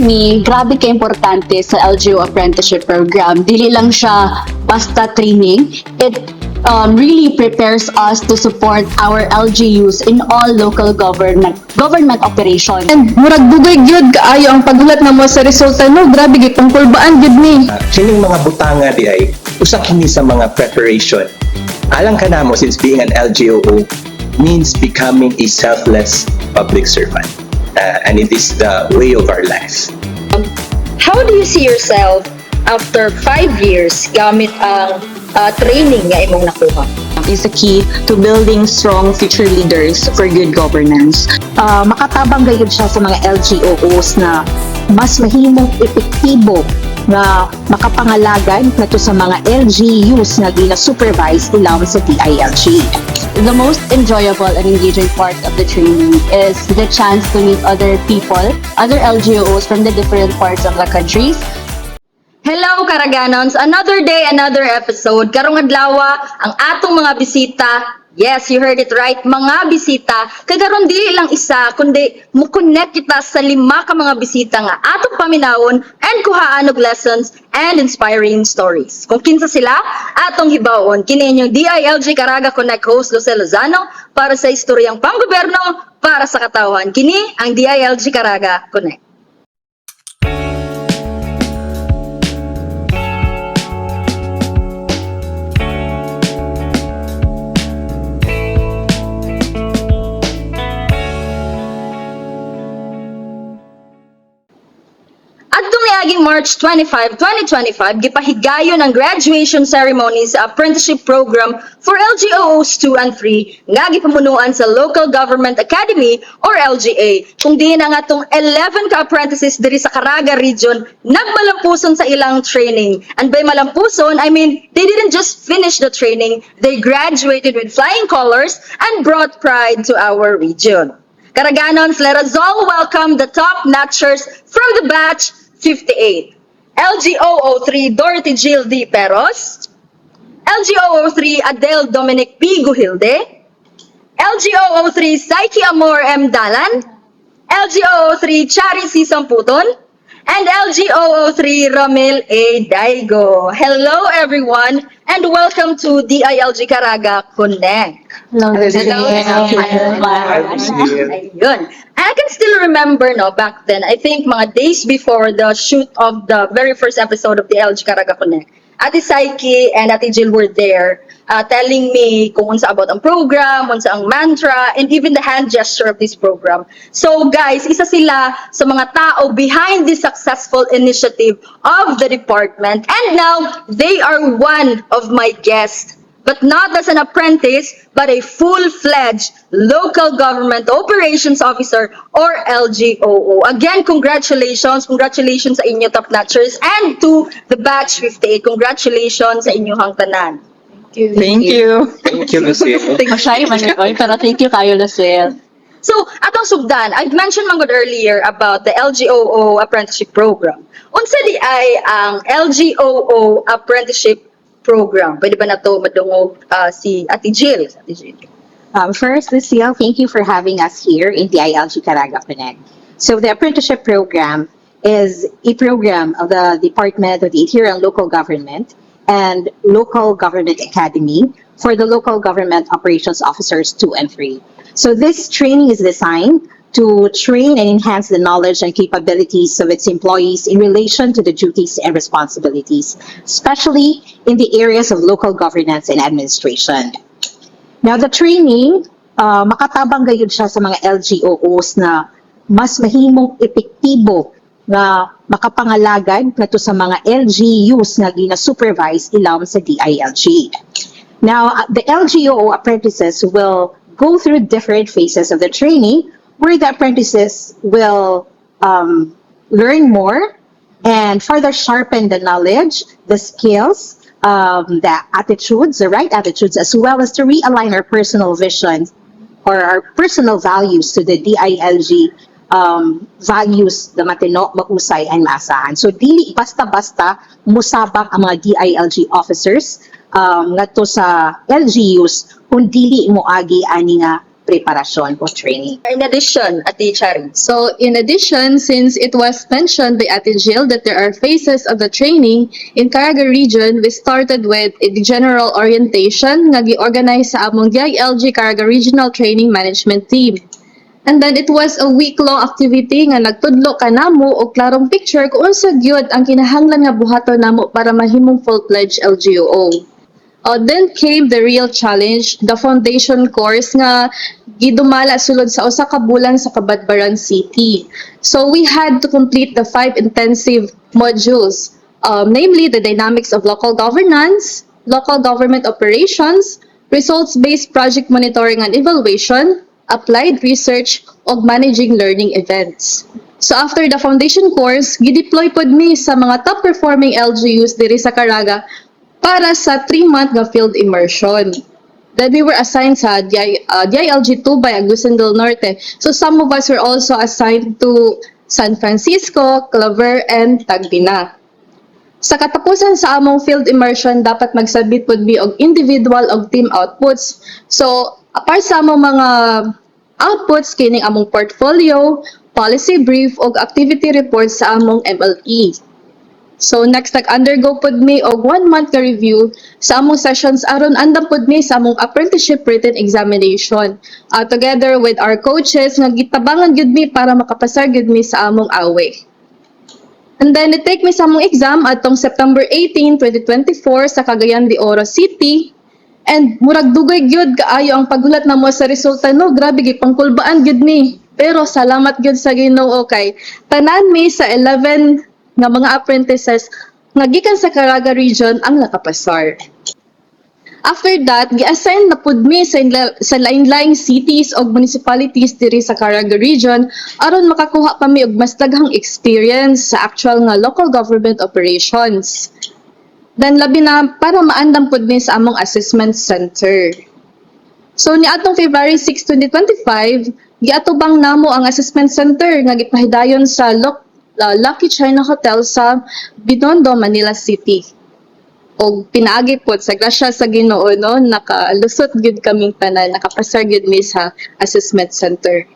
me, grabe ka importante sa LGU apprenticeship program. Dili lang siya basta training. It really prepares us to support our LGUs in all local government operations. And murag dugay gyud kaayo ang paghulat namo sa resulta no, grabe gyud pangkulbaan gyud ni. Kining mga butanga di ay usa kini sa mga preparation. Alang ka namo, since being an LGUO means becoming a selfless public servant. And it is the way of our life. How do you see yourself after 5 years gamit ang training nga imong nakuha? Is the key to building strong future leaders for good governance. Makatabang gayud siya sa mga LGOOs na mas mahimong epektibo na makapangalagad nato sa mga LGUs na gina-supervise ilang sa DILG. The most enjoyable and engaging part of the training is the chance to meet other people, other LGOs from the different parts of the country. Hello Karaganons! Another day, another episode. Karong adlaw ang atong mga bisita. Yes, you heard it right. Mga bisita. Kay karon dili lang isa, kundi mo-connect kita sa 5 ka mga bisita nga atong paminawon and kuhaan og lessons and inspiring stories. Kung kinsa sila, atong hibawon. Kini inyong DILG Caraga Connect host Lucel Lozano para sa istoryang panggobyerno para sa katawhan. Kini ang DILG Caraga Connect. Adtong niaging March 25, 2025, gipahigayon ang graduation ceremony sa apprenticeship program for LGOOs 2 and 3 nga gipamunuan sa Local Government Academy or LGA. Kung diin ang atong 11 ka apprentices diri sa Caraga region nagmalampuson sa ilang training. And by malampuson, I mean they didn't just finish the training, they graduated with flying colors and brought pride to our region. Karaganons, let us all welcome the top notchers from the batch 58. LGOO3 Dorothy Jill D. Peros, LGOO3 Adele Dominic P. Guhilde, LGOO3 Psyche Amor M. Dalan, LGOO3 Chari C. Samputon, and LGOO3 Romel A. Daigo. Hello everyone and welcome to DILG Caraga Connect. Hello. Ayun. I can still remember back then, I think mga days before the shoot of the very first episode of the LG Caraga Connect, Ate Psyche and Ate Jill were there telling me kung unsa about ang program, unsa ang mantra, and even the hand gesture of this program. So guys, isa sila sa mga tao behind this successful initiative of the department, and now they are one of my guests. But not as an apprentice, but a full-fledged local government operations officer or LGOO. Again, congratulations sa inyo top notchers, and to the batch 58, congratulations sa inyong tanan. Thank you. Thank you, Lucille. Masyay man yun, pero thank you kayo, Lucille. So, atong sugdan, I've mentioned man good earlier about the LGOO apprenticeship program. Unsa di ay ang LGOO apprenticeship program? Pwede ba na ito madungog si Ate Jill? First, Lucille, thank you for having us here in the DILG Caraga Connect. So the apprenticeship program is a program of the Department of the Interior and Local Government and Local Government Academy for the Local Government Operations Officers 2 and 3. So this training is designed to train and enhance the knowledge and capabilities of its employees in relation to the duties and responsibilities, especially in the areas of local governance and administration. Now, the training, makatabang gayud siya sa mga LGOOs na mas mahimong epektibo na makapangalagad nato sa mga LGUs na gina-supervise ilang sa DILG. Now, the LGOO apprentices will go through different phases of the training where the apprentices will learn more and further sharpen the knowledge, the skills, the attitudes, the right attitudes, as well as to realign our personal vision or our personal values to the DILG values na matino, mausay, and maasahan. So, dili basta-basta musabak ang mga DILG officers ngadto sa LGUs kung dili mo agi ani nga preparasyon o training. In addition, Ate Charing. So, in addition, since it was mentioned by Ate Jill that there are phases of the training, in Caraga region, we started with the general orientation nga gi-organize sa among DILG Caraga Regional Training Management Team. And then it was a week-long activity nga nagtudlo kanamo og klarong picture kung unsa gyud ang kinahanglan nga buhaton namo para mahimong full-fledged LGUO. Then came the real challenge, the foundation course nga gidumala sulod sa usa ka bulan sa Cabadbaran City. So we had to complete the 5 intensive modules, namely the dynamics of local governance, local government operations, results-based project monitoring and evaluation, applied research, ug managing learning events. So after the foundation course, gideploy pod mi sa mga top-performing LGUs diri sa Caraga para sa 3-month nga field immersion. Then we were assigned sa DILG 2 by Agusan del Norte. So some of us were also assigned to San Francisco, Claver, and Tagbinak. Sa katapusan sa among field immersion, dapat magsabit pod mi og individual og team outputs. So apart sa among mga outputs, kining among portfolio, policy brief, og activity report sa among MLE. So next, nag-undergo pod mi og 1-month ka review sa among sessions aron andam pod mi sa among apprenticeship written examination. Together with our coaches, nga gitabangan gyud mi para makapasar gyud mi sa among awe. And then, i-take mi sa among exam atong September 18, 2024 sa Cagayan de Oro City. And murag dugay gyud kaayo ang paghulat namo sa resulta no, grabe gyud pangkulbaan gyud mi. Pero salamat gyud sa Ginoo kay tanan mi sa 11 nga mga apprentices nga gikan sa Caraga region ang nakapasar. After that, gi-assign na pud mi sa lain-laing cities o municipalities diri sa Caraga region aron makakuha pa mi og mas daghang experience sa actual nga local government operations. Then labi na para maandam pud mi sa among assessment center. So niadtong February 6, 2025, giatubang namo ang assessment center nga gipahidayon sa Lucky China Hotel sa Binondo, Manila City. Og pinaagi pod sa grasya sa Ginoo no, nakalusot gyud kaming tanan, nakapasar gyud mi sa assessment center.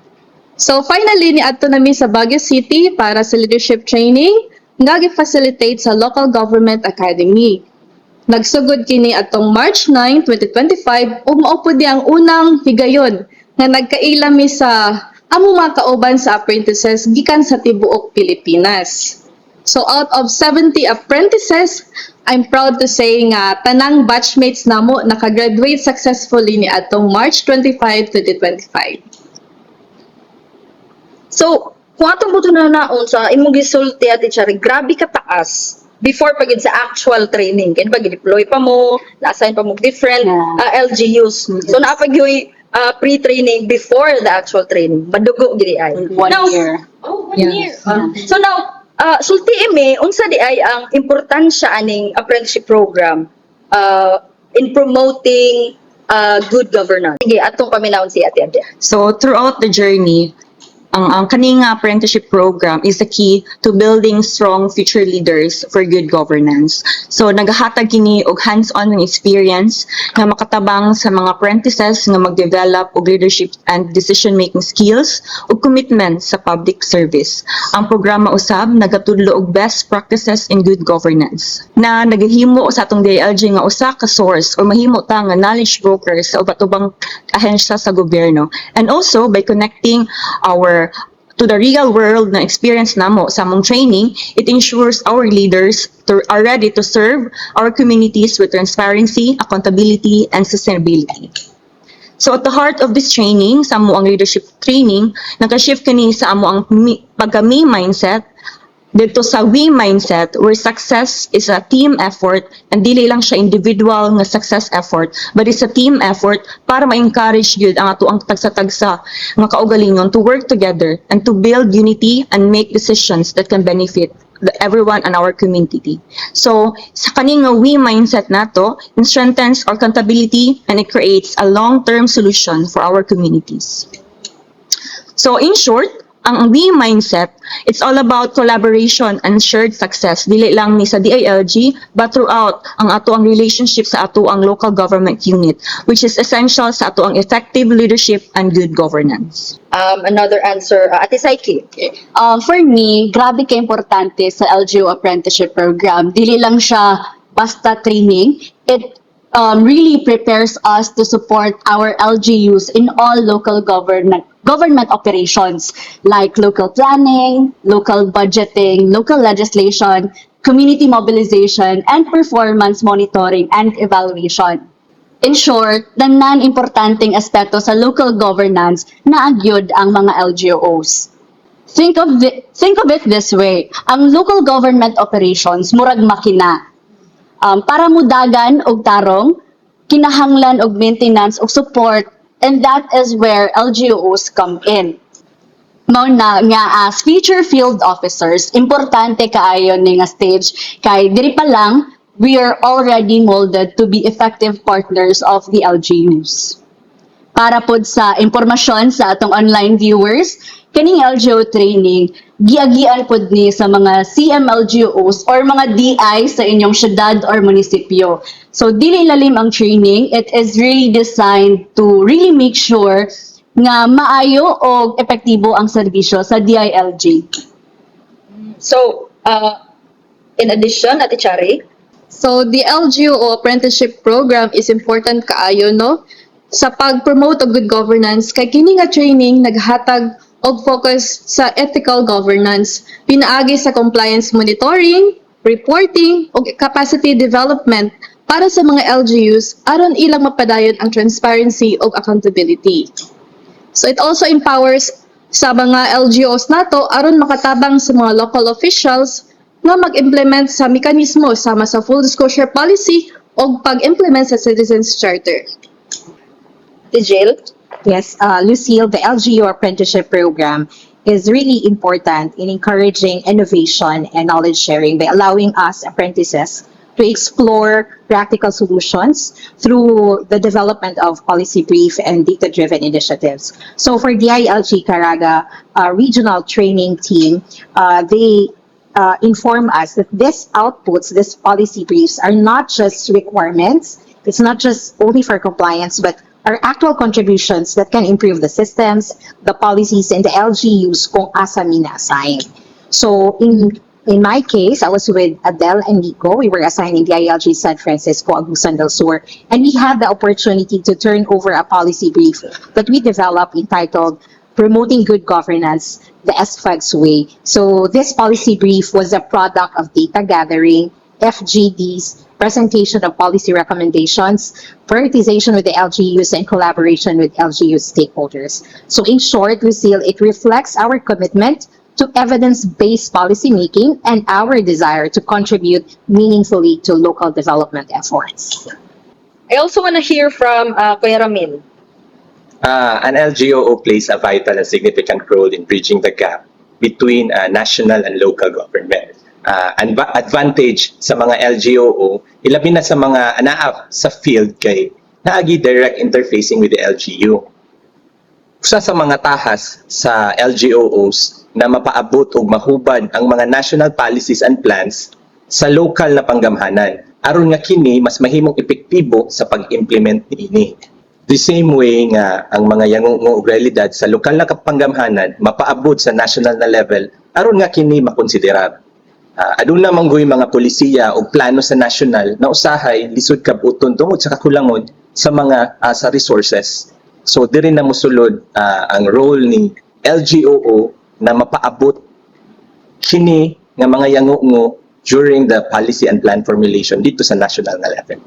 So finally niadto na mi sa Baguio City para sa leadership training nga gi-facilitate sa Local Government Academy. Nagsugod kini atong March 9, 2025 ug mao pod ang unang higayon nga nagkaila mi sa among mga kauban sa apprentices gikan sa tibuok Pilipinas. So out of 70 apprentices, I'm proud to say nga tanang batchmates namo nakagraduate successfully ni atong March 25, 2025. So, kung atong buto na naon sa imong gisulti Ate Charing, grabe ka taas before pagid sa actual training. Kaya pag-deploy pa mo, na-assign pa mo different LGUs. So, naapagyoy pre-training before the actual training. Madugo gidi ay. 1 year. Oh, 1 year. So now, sulti imi, unsa di ay ang importansya aning apprenticeship program in promoting good governance? Sige, atong paminawon si Ate Ate. So throughout the journey, ang kaning apprenticeship program is the key to building strong future leaders for good governance. So nagahatag kini og hands-on experience nga makatabang sa mga apprentices nga mag-develop og leadership and decision-making skills ug commitment sa public service. Ang programa usab nagatudlo og best practices in good governance na nagahimo sa atong DILG nga usa ka source o mahimo ta nga knowledge broker sa ubat ubang ahensya sa gobyerno, and also by connecting our to the real world na experience namo sa among training, it ensures our leaders are ready to serve our communities with transparency, accountability, and sustainability. So at the heart of this training, sa amo ang leadership training, naka-shift kani sa amo ang pagka-me mindset dito sa we mindset where success is a team effort and dili lang siya individual nga success effort, but it's a team effort para ma-encourage gyud ang ato ang tagsa-tagsa nga kaugalingon to work together and to build unity and make decisions that can benefit everyone in our community. So sa kaning we mindset nato, it strengthens our accountability and it creates a long-term solution for our communities. So in short, ang we mindset, it's all about collaboration and shared success. Dili lang ni sa DILG, but throughout ang ato ang relationship sa ato ang local government unit, which is essential sa ato ang effective leadership and good governance. Another answer, Ate Saiki. For me, grabe ka importante sa LGU apprenticeship program. Dili lang siya basta training. It really prepares us to support our LGUs in all local government operations like local planning, local budgeting, local legislation, community mobilization, and performance monitoring and evaluation. In short, tanan importanteng aspeto sa local governance na agyod ang mga LGOs. Think of it this way, ang local government operations murag makina. Para mudagan og tarong, kinahanglan og maintenance og support, and that is where LGOs come in. Mao na nga as future field officers, importante kaayo ni nga stage kay diri pa lang we are already molded to be effective partners of the LGUs. Para pod sa impormasyon sa atong online viewers, kaning LGO training giagian pod ni sa mga CMLGOs or mga DI sa inyong syudad or munisipyo. So dili lalim ang training, it is really designed to really make sure nga maayo o epektibo ang serbisyo sa DILG. So, in addition, Ate Chari, So the LGO apprenticeship program is important kaayo no sa pag-promote og good governance kay kini nga training naghatag og focus sa ethical governance, pinaagi sa compliance monitoring, reporting ug capacity development para sa mga LGUs aron ilang mapadayon ang transparency ug accountability. So it also empowers sa mga LGOs nato aron makatabang sa mga local officials nga mag-implement sa mekanismo sama sa full disclosure policy o pag-implement sa Citizens Charter. Ate Jill, Yes, Lucille, the LGU apprenticeship program is really important in encouraging innovation and knowledge sharing by allowing us apprentices to explore practical solutions through the development of policy brief and data-driven initiatives. So for DILG Caraga regional training team, they inform us that these outputs, these policy briefs are not just requirements, it's not just only for compliance, but are actual contributions that can improve the systems, the policies, and the LGUs kung asa mina assigned. So in my case, I was with Adele and Nico. We were assigned in DILG San Francisco, Agusan del Sur, and we had the opportunity to turn over a policy brief that we developed entitled Promoting Good Governance, the SFG's Way. So this policy brief was a product of data gathering, FGDs, presentation of policy recommendations, prioritization with the LGUs, and collaboration with LGU stakeholders. So in short, Lucille, it reflects our commitment to evidence-based policymaking and our desire to contribute meaningfully to local development efforts. I also want to hear from Kuya Ramil. An LGOO plays a vital and significant role in bridging the gap between national and local government. Advantage sa mga LGOO, ilabi na sa mga anaa sa field kay naagi direct interfacing with the LGU. Usa sa mga tahas sa LGOOs na mapaabot og mahubad ang mga national policies and plans sa local na panggamhanan aron nga kini mas mahimong epektibo sa pag-implement niini. The same way nga ang mga yangungo ug realidad sa lokal na kapanggamhanan mapaabot sa national na level aron nga kini makonsiderar. Aduna manggoy mga polisiya o plano sa national na usahay lisod kabuton tungod sa kakulangon sa mga sa resources. So diri na mosulod ang role ni LGOO na mapaabot kini nga mga yangungo during the policy and plan formulation dito sa national na level.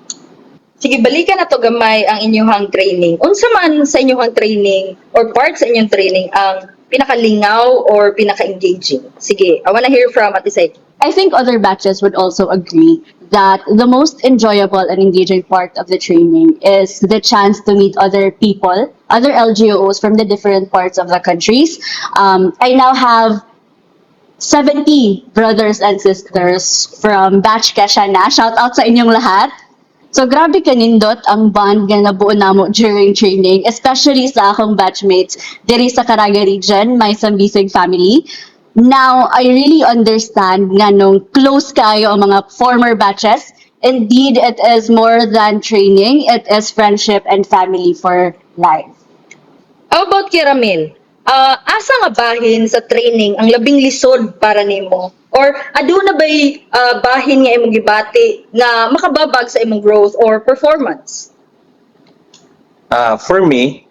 Sige, balikan na to gamay ang inyong training. Unsa man sa inyong training or part sa inyong training ang pinakalingaw or pinaka-engaging? Sige, I wanna hear from Ate Saiki. I think other batches would also agree that the most enjoyable and engaging part of the training is the chance to meet other people, other LGOs from the different parts of the countries. I now have 70 brothers and sisters from Batch Keshana. Shout out sa inyong lahat. So grabe kanindot ang bond nga nabuo namo during training, especially sa akong batchmates diri sa Caraga region, my Sambisig family. Now, I really understand nga nung close kayo ang mga former batches. Indeed, it is more than training, it is friendship and family for life. How about Kiramil? Asa nga bahin sa training ang labing lisod para nimo? Or aduna ba'y bahin nga imong gibati na makababag sa imong growth or performance? For me,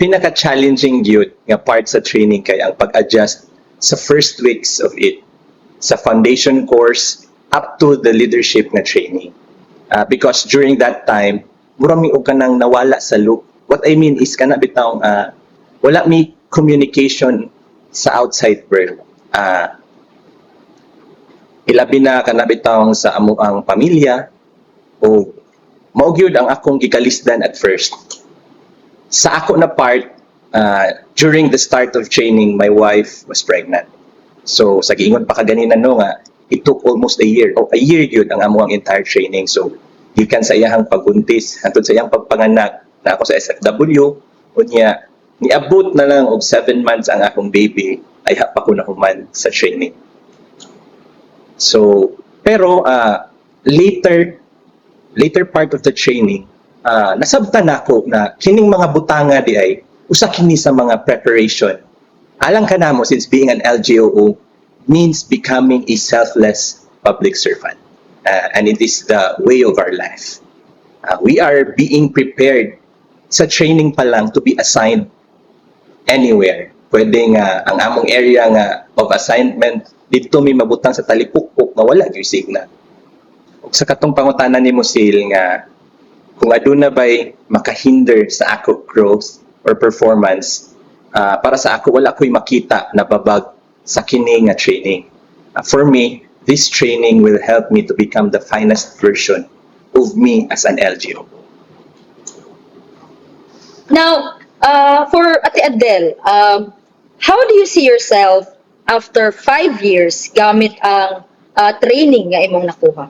pinaka-challenging yun nga part sa training kay ang pag-adjust sa first weeks of it, sa foundation course up to the leadership na training. Because during that time, murami o ka nang nawala sa loop. What I mean is kana bitawng wala mi communication sa outside world. Ilabi na kana bitawng sa amo ang pamilya o mao gyud ang akong gikalisdan at first. Sa ako na part, during the start of training, my wife was pregnant. So sa giingon pa kaganina no nga, it took almost a year. A year yun ang amo ang entire training. So gikan sa iyahang pagbuntis hangtod sa iyang pagpanganak na ako sa SFW, unya niabot na lang og 7 months ang akong baby ay pa ko nahuman sa training. So pero later part of the training, nasabtan nako na kining mga butanga di ay usa kini sa mga preparation. Alang kanamo since being an LGOO means becoming a selfless public servant. And it is the way of our life. We are being prepared sa training pa lang to be assigned anywhere. Pwede nga ang among area nga of assignment dito may mabutang sa talipukpok na wala gyud signal. Sa katong pangutanan nimo Sil nga kung aduna ba'y makahinder sa ako growth or performance, para sa ako wala ko'y makita na babag sa kini nga training. For me, this training will help me to become the finest version of me as an LGO. Now, for Ate Adele, how do you see yourself after 5 years gamit ang training nga imong nakuha?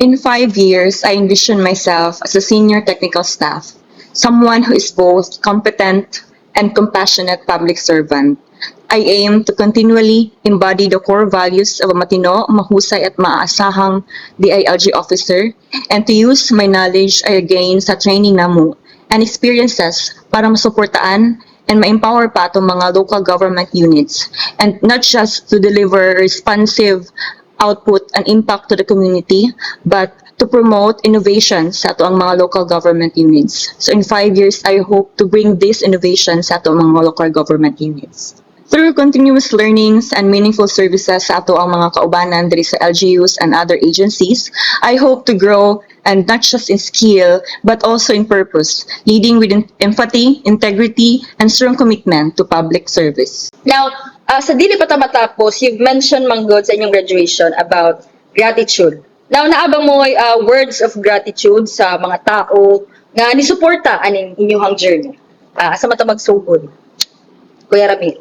In 5 years, I envision myself as a senior technical staff, someone who is both competent and compassionate public servant. I aim to continually embody the core values of a matino, mahusay at maaasahang DILG officer and to use my knowledge I gain sa training namo and experiences para masuportaan and ma-empower pa itong mga local government units and not just to deliver responsive output and impact to the community, but to promote innovation sa ato ang mga local government units. So in 5 years, I hope to bring these innovations sa ato ang mga local government units. Through continuous learnings and meaningful services sa ato ang mga kaubanan diri sa LGUs and other agencies, I hope to grow and not just in skill, but also in purpose, leading with empathy, integrity, and strong commitment to public service. Now, sa dili pa ta matapos, you've mentioned manggod sa inyong graduation about gratitude. Now, naabang mo words of gratitude sa mga tao nga nisuporta aning inyong journey. Sa mata magsugod. Kuya Ramil.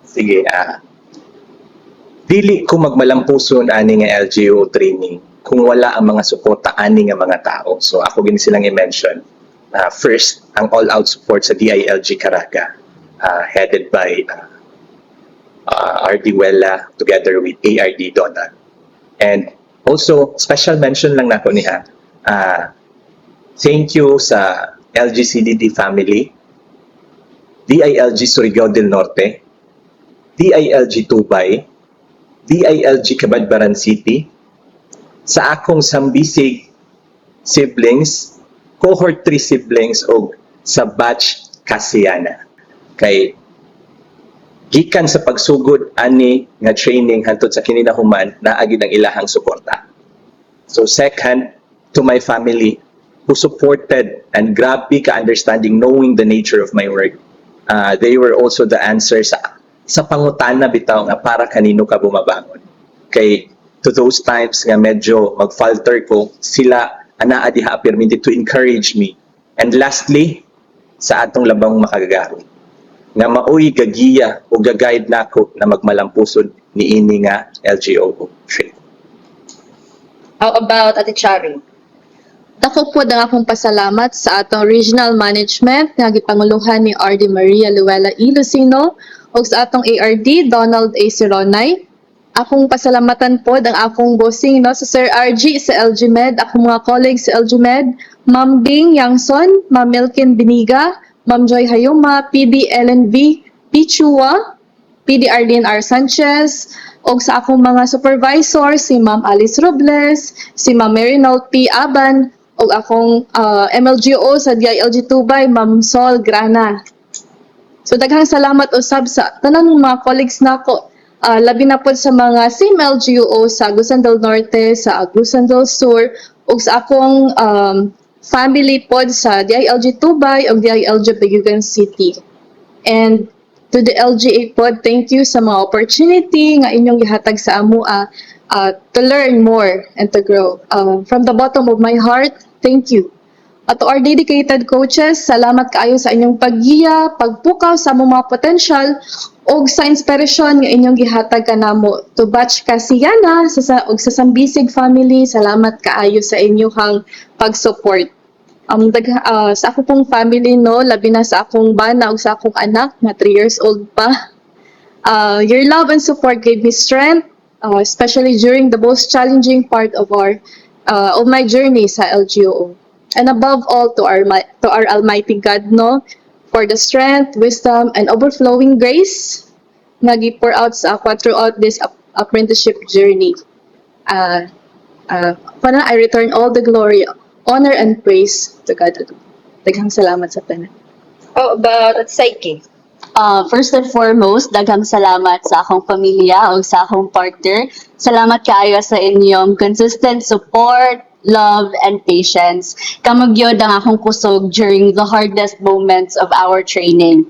Sige, dili ko magmalampuson ani nga LGO training kung wala ang mga suporta ani nga mga tao. So ako gini silang i-mention. First, ang all-out support sa DILG Caraga, headed by RD Wella together with ARD Donald. And also, special mention lang nako niya. Thank you sa LGCDD family, DILG Surigao del Norte, DILG Tubay, DILG Cabadbaran City, sa akong Sambisig siblings, cohort 3 siblings o sa batch Kasiana. Kay gikan sa pagsugod ani nga training hantod sa kininahuman naagi ang ilahang suporta. So second, to my family who supported and grabe ka understanding knowing the nature of my work. They were also the answer sa pangutana bitaw nga para kanino ka bumabangon. Kay to those times nga medyo magfalter ko, sila anaa diha permitted to encourage me. And lastly, sa atong labang makagagahon nga maoy gagiya o gagayad nako na magmalampusod ni ini nga LGO training. How about Ate Chari? Dako po ang akong pasalamat sa atong regional management nga gipanguluhan ni RD Maria Luella E. Lucino ug sa atong ARD Donald A. Sironay. Akong pasalamatan po ang akong bossing no sa Sir RG sa LGMed, akong mga colleagues sa LGMed, Ma'am Bing Yangson, Ma'am Milkin Biniga, Ma'am Joy Hayuma, PD LNV Pichua, PD Arlene R. Sanchez, o sa akong mga supervisor, si Ma'am Alice Robles, si Ma'am Marinol P. Aban, o akong MLGO sa DILG Tubay, Ma'am Sol Grana. So daghang salamat usab sa tanan ng mga colleagues nako. Labi na po sa mga same LGO sa Agusan del Norte, sa Agusan del Sur, o sa akong family pod sa DILG Tubay o DILG Bayugan City. And to the LGA pod, thank you sa mga opportunity nga inyong gihatag sa amua to learn more and to grow. From the bottom of my heart, thank you. At to our dedicated coaches, salamat kaayo sa inyong paggiya, pagpukaw sa among mga potential o sa inspirasyon nga inyong gihatag kanamo. To Batch Kasiyana og sa Sambisig family, salamat kaayo sa inyong pag-support. Sa ako pong family, no, labi na sa akong bana o sa akong anak na 3 years old pa. Your love and support gave me strength, especially during the most challenging part of my journey sa LGO. And above all, to our Almighty God, no, for the strength, wisdom, and overflowing grace nga gi-pour out sa ako throughout this apprenticeship journey. I return all the glory, honor, and praise to God. Daghang salamat sa tanan. How about at Psyche? First and foremost, daghang salamat sa akong pamilya o sa akong partner. Salamat kaayo sa inyong consistent support, love, and patience. Kamugyod ang akong kusog during the hardest moments of our training.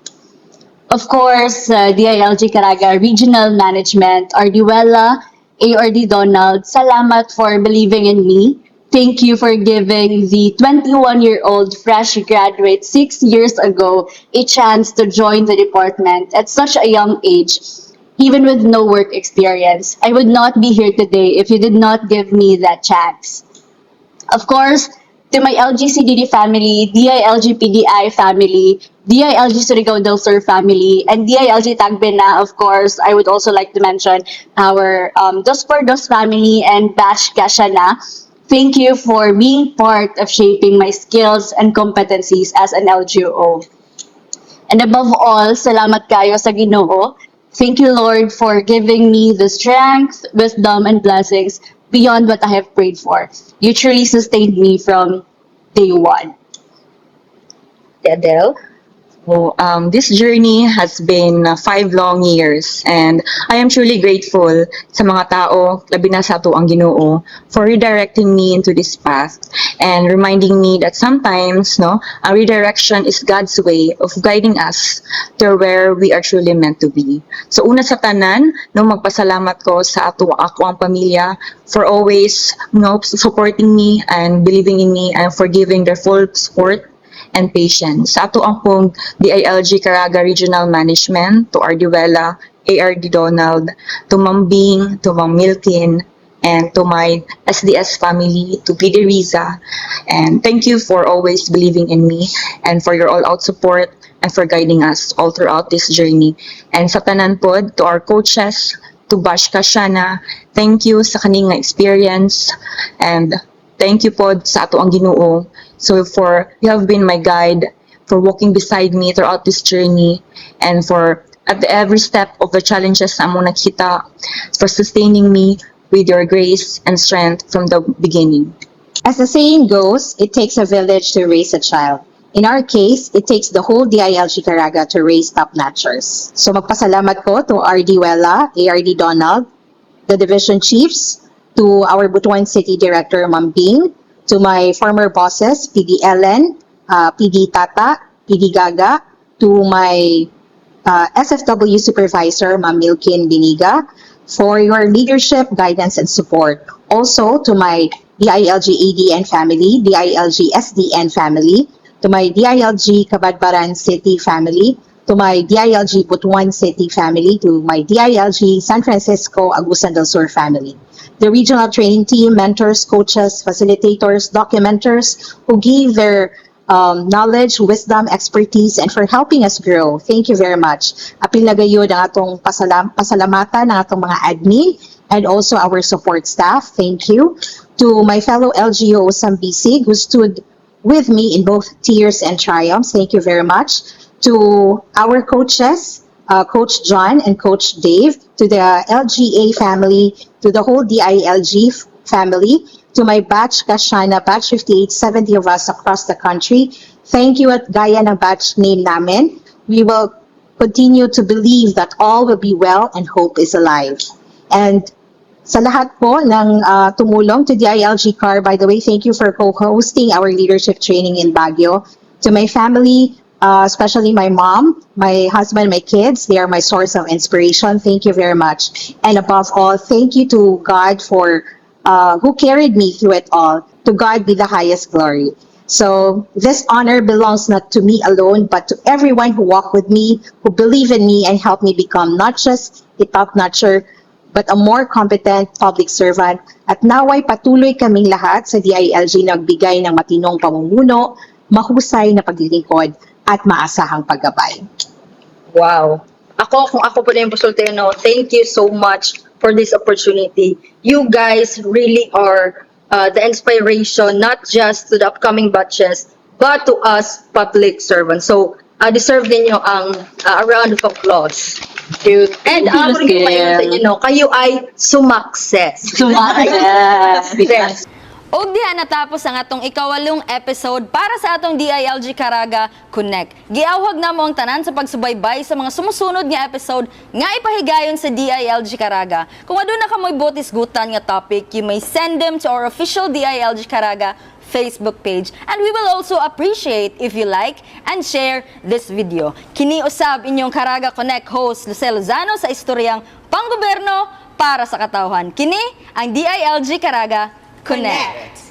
Of course, DILG Caraga Regional Management, RD Wella, ARD Donald, salamat for believing in me. Thank you for giving the 21-year-old fresh graduate 6 years ago a chance to join the department at such a young age, even with no work experience. I would not be here today if you did not give me that chance. Of course, to my LGCDD family, DILG PDI family, DILG Surigao del Sur family, and DILG Tagbena, of course, I would also like to mention our Dos por Dos family and Batch Kashana. Thank you for being part of shaping my skills and competencies as an LGO. And above all, salamat kayo sa Ginoo. Thank you, Lord, for giving me the strength, wisdom, and blessings beyond what I have prayed for. You truly sustained me from day one. Adele? So, this journey has been 5 long years, and I am truly grateful sa mga tao, labi na sa ato ang Ginoo, for redirecting me into this path and reminding me that sometimes, no, a redirection is God's way of guiding us to where we are truly meant to be. So, una sa tanan, no, magpasalamat ko sa ako ang pamilya for always, no, supporting me and believing in me and for giving their full support and patience. Sa ato ang pong DILG Caraga Regional Management, to RD Wella, ARD Donald, to Ma'am Bing, to Ma'am Milkin, and to my SDS family, to PD Riza. And thank you for always believing in me and for your all-out support and for guiding us all throughout this journey. And sa tanan pod, to our coaches, to Bash Kashana, thank you sa kaning experience, and thank you pod sa ato ang Ginoo. So you have been my guide, for walking beside me throughout this journey, and for at every step of the challenges na among nakita, for sustaining me with your grace and strength from the beginning. As the saying goes, it takes a village to raise a child. In our case, it takes the whole DILG Caraga to raise top-notchers. So magpasalamat ko to RD Wella, ARD Donald, the division chiefs, to our Butuan City Director, Ma'am Bing, to my former bosses, PD Ellen, PD Tata, PD Gaga, to my SFW supervisor, Ma'am Milkin Biniga, for your leadership, guidance, and support. Also, to my DILG ADN family, DILG SDN family, to my DILG Kabadbaran City family, to my DILG Butuan City family, to my DILG San Francisco Agusan del Sur family, the regional training team, mentors, coaches, facilitators, documenters who gave their knowledge, wisdom, expertise, and for helping us grow. Thank you very much. Apil na gayud ang atong pasalamatan ng atong mga admin and also our support staff. Thank you. To my fellow LGO Sambisig who stood with me in both tears and triumphs. Thank you very much. To our coaches, Coach John and Coach Dave, to the LGA family, to the whole DILG family, to my batch Kashana, batch 58, 70 of us across the country. Thank you at gaya ng batch name namin. We will continue to believe that all will be well and hope is alive. And sa lahat po ng tumulong to DILG CAR, by the way, thank you for co-hosting our leadership training in Baguio. To my family, especially my mom, my husband, my kids, they are my source of inspiration. Thank you very much. And above all, thank you to God for who carried me through it all. To God be the highest glory. So this honor belongs not to me alone, but to everyone who walked with me, who believe in me and helped me become not just a top-notcher, but a more competent public servant. At naway patuloy kaming lahat sa DILG nagbigay ng matinong pamumuno, mahusay na paglilingkod, at maasahang paggabay. Wow. Kung ako po na yung Busulteno, thank you so much for this opportunity. You guys really are the inspiration, not just to the upcoming batches, but to us public servants. So, deserve ninyo ang a round of applause. And ako rin kayo sa inyo, kayo ay sumakses. Yes. Og diha natapos ang atong ikawalong episode para sa atong DILG Caraga Connect. Giawhag na mo ang tanan sa pagsubaybay sa mga sumusunod nga episode nga ipahigayon sa DILG Caraga. Kung aduna ka mo'y botis-gutan nga topic, you may send them to our official DILG Caraga Facebook page. And we will also appreciate if you like and share this video. Kini usab inyong Caraga Connect host Lucel Lozano sa istoryang panggoberno para sa katawhan. Kini ang DILG Caraga Connect.